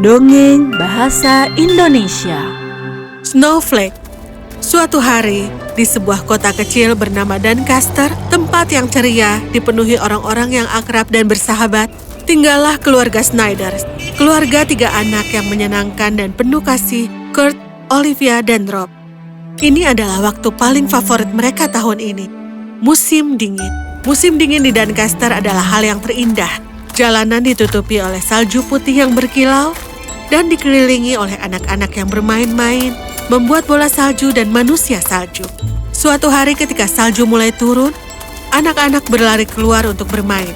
Dongeng Bahasa Indonesia. Snowflake. Suatu hari, di sebuah kota kecil bernama Doncaster, tempat yang ceria, dipenuhi orang-orang yang akrab dan bersahabat, tinggallah keluarga Snyder. Keluarga 3 anak yang menyenangkan dan penuh kasih, Kurt, Olivia, dan Rob. Ini adalah waktu paling favorit mereka tahun ini. Musim dingin. Musim dingin di Doncaster adalah hal yang terindah. Jalanan ditutupi oleh salju putih yang berkilau, dan dikelilingi oleh anak-anak yang bermain-main, membuat bola salju dan manusia salju. Suatu hari ketika salju mulai turun, anak-anak berlari keluar untuk bermain.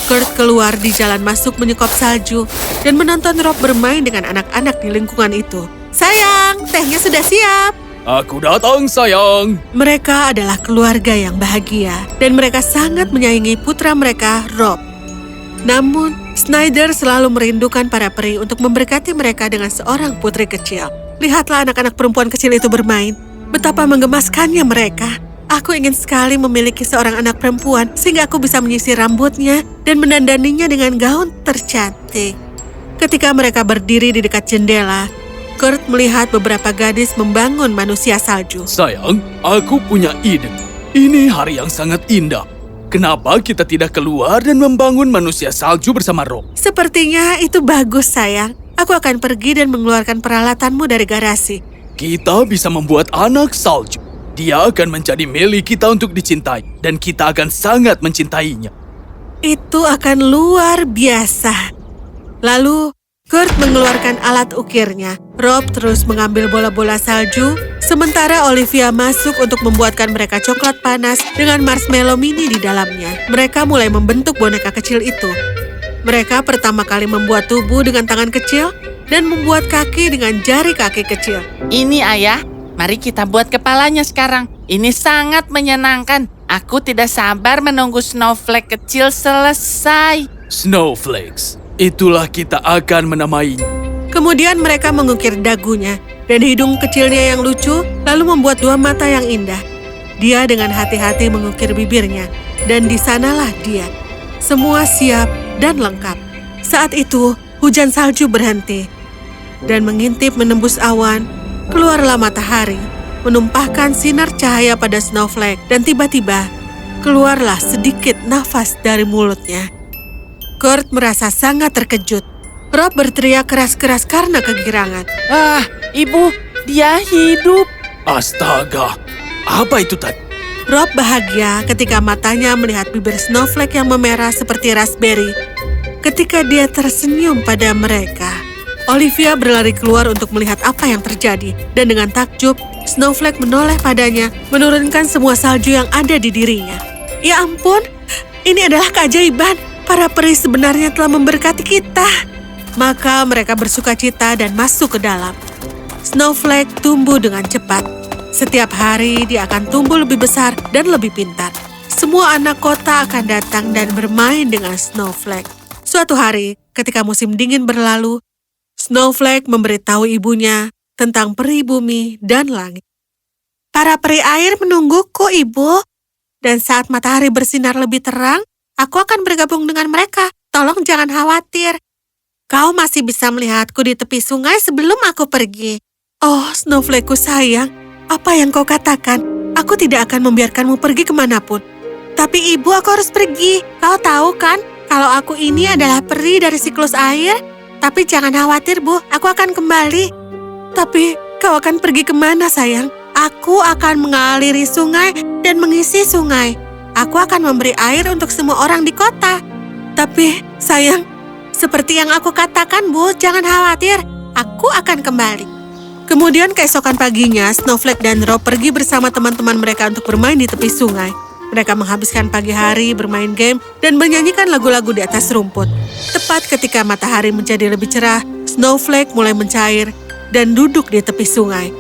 Kurt keluar di jalan masuk menyekop salju dan menonton Rob bermain dengan anak-anak di lingkungan itu. "Sayang, tehnya sudah siap." Aku datang, sayang. Mereka adalah keluarga yang bahagia dan mereka sangat menyayangi putra mereka, Rob. Namun, Snyder selalu merindukan para peri untuk memberkati mereka dengan seorang putri kecil. Lihatlah anak-anak perempuan kecil itu bermain. Betapa menggemaskannya mereka. Aku ingin sekali memiliki seorang anak perempuan sehingga aku bisa menyisir rambutnya dan mendandaninya dengan gaun tercantik. Ketika mereka berdiri di dekat jendela, Kurt melihat beberapa gadis membangun manusia salju. Sayang, aku punya ide. Ini hari yang sangat indah. Kenapa kita tidak keluar dan membangun manusia salju bersama Rob? Sepertinya itu bagus, sayang. Aku akan pergi dan mengeluarkan peralatanmu dari garasi. Kita bisa membuat anak salju. Dia akan menjadi milik kita untuk dicintai, dan kita akan sangat mencintainya. Itu akan luar biasa. Lalu, Kurt mengeluarkan alat ukirnya. Rob terus mengambil bola-bola salju, sementara Olivia masuk untuk membuatkan mereka coklat panas dengan marshmallow mini di dalamnya. Mereka mulai membentuk boneka kecil itu. Mereka pertama kali membuat tubuh dengan tangan kecil dan membuat kaki dengan jari kaki kecil. Ini ayah, mari kita buat kepalanya sekarang. Ini sangat menyenangkan. Aku tidak sabar menunggu snowflake kecil selesai. Snowflakes. Itulah kita akan menamainya. Kemudian mereka mengukir dagunya dan hidung kecilnya yang lucu, lalu membuat 2 mata yang indah. Dia dengan hati-hati mengukir bibirnya, dan di sanalah dia. Semua siap dan lengkap. Saat itu, hujan salju berhenti, dan mengintip menembus awan, keluarlah matahari, menumpahkan sinar cahaya pada snowflake, dan tiba-tiba, keluarlah sedikit nafas dari mulutnya. Kurt merasa sangat terkejut. Rob berteriak keras-keras karena kegirangan. Ah, ibu, dia hidup. Astaga, apa itu tadi? Rob bahagia ketika matanya melihat bibir snowflake yang memerah seperti raspberry. Ketika dia tersenyum pada mereka, Olivia berlari keluar untuk melihat apa yang terjadi. Dan dengan takjub, snowflake menoleh padanya, menurunkan semua salju yang ada di dirinya. Ya ampun, ini adalah keajaiban. Para peri sebenarnya telah memberkati kita. Maka mereka bersuka cita dan masuk ke dalam. Snowflake tumbuh dengan cepat. Setiap hari dia akan tumbuh lebih besar dan lebih pintar. Semua anak kota akan datang dan bermain dengan Snowflake. Suatu hari, ketika musim dingin berlalu, Snowflake memberitahu ibunya tentang peri bumi dan langit. Para peri air menungguku, ibu. Dan saat matahari bersinar lebih terang, aku akan bergabung dengan mereka. Tolong jangan khawatir. Kau masih bisa melihatku di tepi sungai sebelum aku pergi. Oh, Snowflake-ku sayang. Apa yang kau katakan? Aku tidak akan membiarkanmu pergi kemanapun. Tapi ibu, aku harus pergi. Kau tahu kan, kalau aku ini adalah peri dari siklus air. Tapi jangan khawatir, Bu. Aku akan kembali. Tapi kau akan pergi kemana, sayang? Aku akan mengaliri sungai dan mengisi sungai. Aku akan memberi air untuk semua orang di kota. Tapi, sayang, seperti yang aku katakan, Bu, jangan khawatir. Aku akan kembali. Kemudian keesokan paginya, Snowflake dan Rob pergi bersama teman-teman mereka untuk bermain di tepi sungai. Mereka menghabiskan pagi hari bermain game dan menyanyikan lagu-lagu di atas rumput. Tepat ketika matahari menjadi lebih cerah, Snowflake mulai mencair dan duduk di tepi sungai.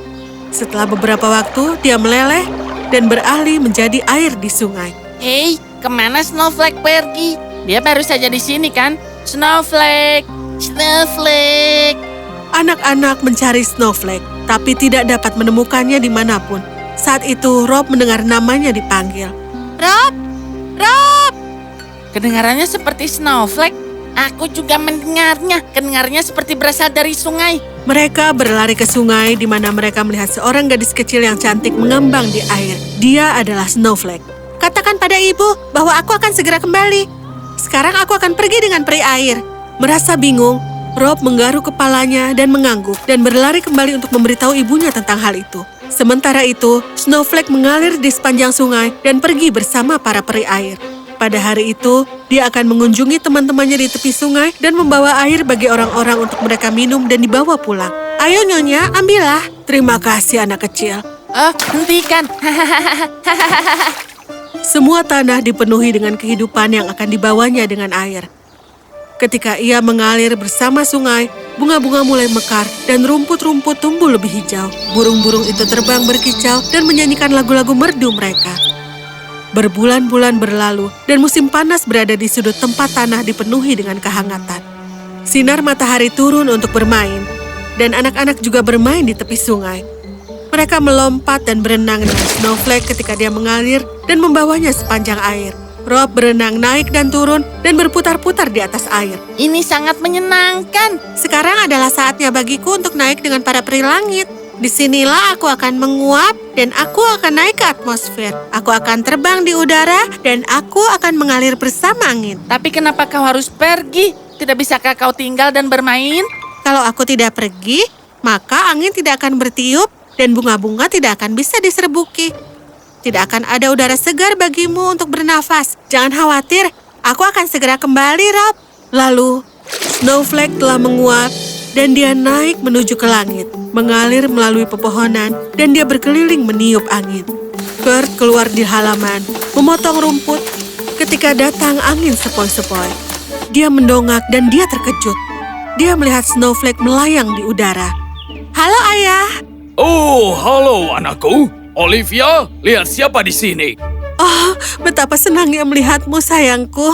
Setelah beberapa waktu, dia meleleh dan beralih menjadi air di sungai. Hei, kemana Snowflake pergi? Dia baru saja di sini kan? Snowflake, Snowflake. Anak-anak mencari Snowflake, tapi tidak dapat menemukannya dimanapun. Saat itu, Rob mendengar namanya dipanggil. Rob, Rob. Kedengarannya seperti Snowflake. Aku juga mendengarnya. Kedengarnya seperti berasal dari sungai. Mereka berlari ke sungai di mana mereka melihat seorang gadis kecil yang cantik mengambang di air. Dia adalah Snowflake. Katakan pada ibu bahwa aku akan segera kembali. Sekarang aku akan pergi dengan peri air. Merasa bingung, Rob menggaruk kepalanya dan mengangguk dan berlari kembali untuk memberitahu ibunya tentang hal itu. Sementara itu, Snowflake mengalir di sepanjang sungai dan pergi bersama para peri air. Pada hari itu, dia akan mengunjungi teman-temannya di tepi sungai dan membawa air bagi orang-orang untuk mereka minum dan dibawa pulang. Ayo Nyonya, ambillah. Terima kasih anak kecil. Oh, hentikan. Semua tanah dipenuhi dengan kehidupan yang akan dibawanya dengan air. Ketika ia mengalir bersama sungai, bunga-bunga mulai mekar dan rumput-rumput tumbuh lebih hijau. Burung-burung itu terbang berkicau dan menyanyikan lagu-lagu merdu mereka. Berbulan-bulan berlalu dan musim panas berada di sudut tempat tanah dipenuhi dengan kehangatan. Sinar matahari turun untuk bermain, dan anak-anak juga bermain di tepi sungai. Mereka melompat dan berenang dengan Snowflake ketika dia mengalir dan membawanya sepanjang air. Rob berenang naik dan turun dan berputar-putar di atas air. Ini sangat menyenangkan. Sekarang adalah saatnya bagiku untuk naik dengan para peri langit. Disinilah aku akan menguap dan aku akan naik ke atmosfer. Aku akan terbang di udara dan aku akan mengalir bersama angin. Tapi kenapa kau harus pergi? Tidak bisakah kau tinggal dan bermain? Kalau aku tidak pergi, maka angin tidak akan bertiup dan bunga-bunga tidak akan bisa diserbuki. Tidak akan ada udara segar bagimu untuk bernafas. Jangan khawatir, aku akan segera kembali, Rob. Lalu, Snowflake telah menguap dan dia naik menuju ke langit, mengalir melalui pepohonan, dan dia berkeliling meniup angin. Kurt keluar di halaman, memotong rumput ketika datang angin sepoi-sepoi. Dia mendongak dan dia terkejut. Dia melihat Snowflake melayang di udara. Halo ayah. Oh, halo anakku. Olivia, lihat siapa di sini. Oh, betapa senangnya melihatmu sayangku.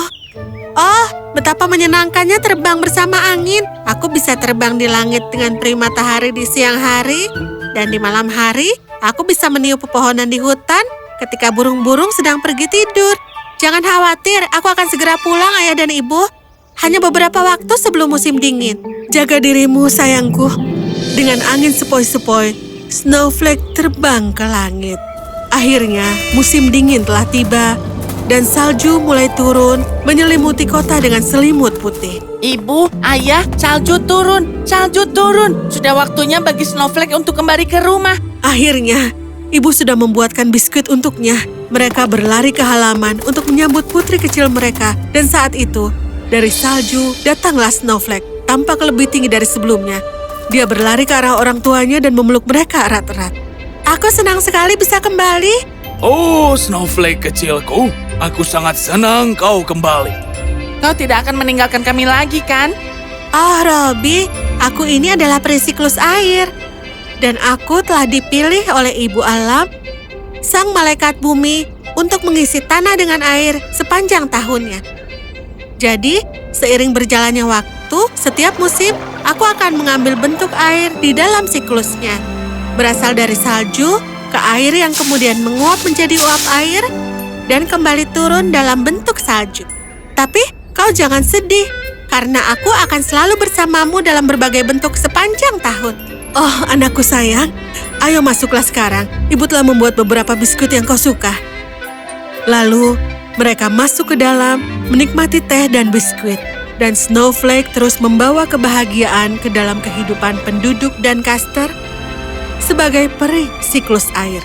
Oh, betapa menyenangkannya terbang bersama angin. Aku bisa terbang di langit dengan peri matahari di siang hari. Dan di malam hari, aku bisa meniup pepohonan di hutan ketika burung-burung sedang pergi tidur. Jangan khawatir, aku akan segera pulang ayah dan ibu. Hanya beberapa waktu sebelum musim dingin. Jaga dirimu sayangku. Dengan angin sepoi-sepoi, Snowflake terbang ke langit. Akhirnya, musim dingin telah tiba. Dan salju mulai turun, menyelimuti kota dengan selimut putih. Ibu, ayah, salju turun, salju turun. Sudah waktunya bagi Snowflake untuk kembali ke rumah. Akhirnya, ibu sudah membuatkan biskuit untuknya. Mereka berlari ke halaman untuk menyambut putri kecil mereka. Dan saat itu, dari salju datanglah Snowflake, tampak lebih tinggi dari sebelumnya. Dia berlari ke arah orang tuanya dan memeluk mereka erat-erat. Aku senang sekali bisa kembali. Oh, Snowflake kecilku, aku sangat senang kau kembali. Kau tidak akan meninggalkan kami lagi, kan? Oh, Robbie, aku ini adalah peri siklus air. Dan aku telah dipilih oleh Ibu Alam, sang malaikat bumi, untuk mengisi tanah dengan air sepanjang tahunnya. Jadi, seiring berjalannya waktu, setiap musim, aku akan mengambil bentuk air di dalam siklusnya. Berasal dari salju, ke air yang kemudian menguap menjadi uap air, dan kembali turun dalam bentuk salju. Tapi, kau jangan sedih, karena aku akan selalu bersamamu dalam berbagai bentuk sepanjang tahun. Oh, anakku sayang, ayo masuklah sekarang. Ibu telah membuat beberapa biskuit yang kau suka. Lalu, mereka masuk ke dalam, menikmati teh dan biskuit. Dan Snowflake terus membawa kebahagiaan ke dalam kehidupan penduduk dan Castor sebagai peri siklus air.